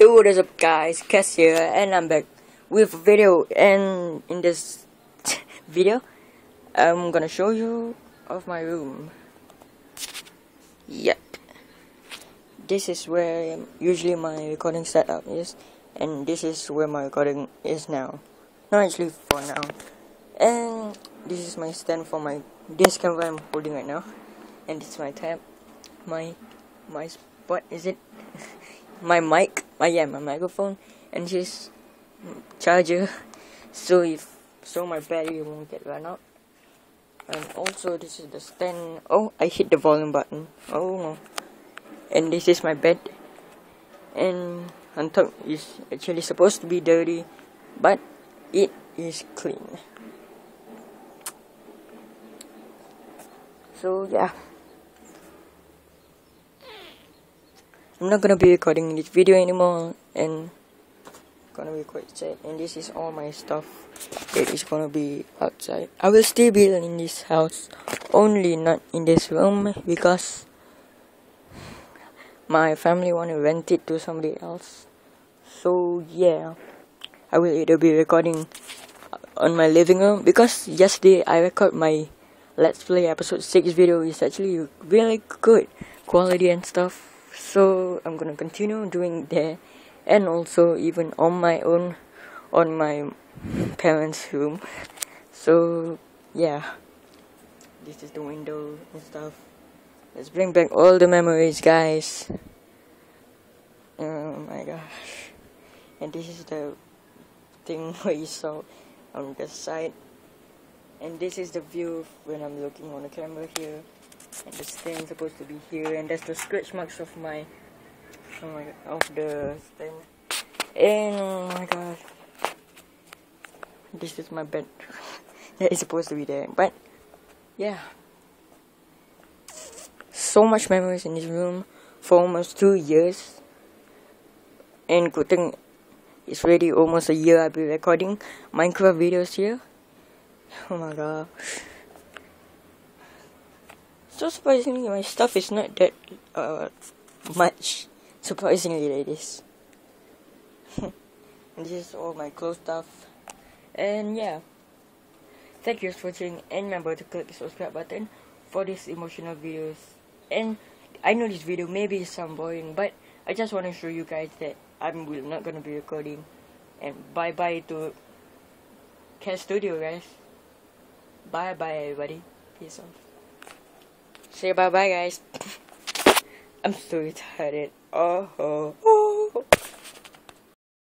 Yo, what is up guys, Cass here, and I'm back with a video. And in this video I'm gonna show you of my room. Yep, this is where usually my recording setup is, and this is where my recording is now. Not actually for now. And this is my stand for my this camera I'm holding right now, and this is my tab, my what is it? My mic, my microphone, and this charger, so my battery won't get run out. And also this is the stand. Oh, I hit the volume button. Oh no. And this is my bed, and on top is actually supposed to be dirty, but it is clean. So yeah, I'm not gonna be recording this video anymore, and gonna be quite sad. And this is all my stuff that is gonna be outside. I will still be in this house, only not in this room, because my family want to rent it to somebody else. So yeah, I will either be recording on my living room, because yesterday I recorded my Let's Play episode 6 video. Is actually really good quality and stuff. So I'm gonna continue doing that, and also even on my own, on my parents' room. So yeah, this is the window and stuff. Let's bring back all the memories, guys. Oh my gosh. And this is the thing where you saw on the side, and this is the view when I'm looking on the camera here. And the stand supposed to be here, and that's the scratch marks of my of the stand. And oh my god, this is my bed. That is supposed to be there, but yeah, so much memories in this room for almost 2 years. And good thing it's already almost a year I've been recording Minecraft videos here. Oh my god. So surprisingly, my stuff is not that much. Surprisingly, like this. And this is all my clothes stuff. And yeah, thank you for watching, and remember to click the subscribe button for these emotional videos. And I know this video maybe sound boring, but I just want to show you guys that I'm not gonna be recording. And bye bye to Cat Studio, guys. Bye bye everybody. Peace out. Say bye bye, guys. I'm so tired. Oh.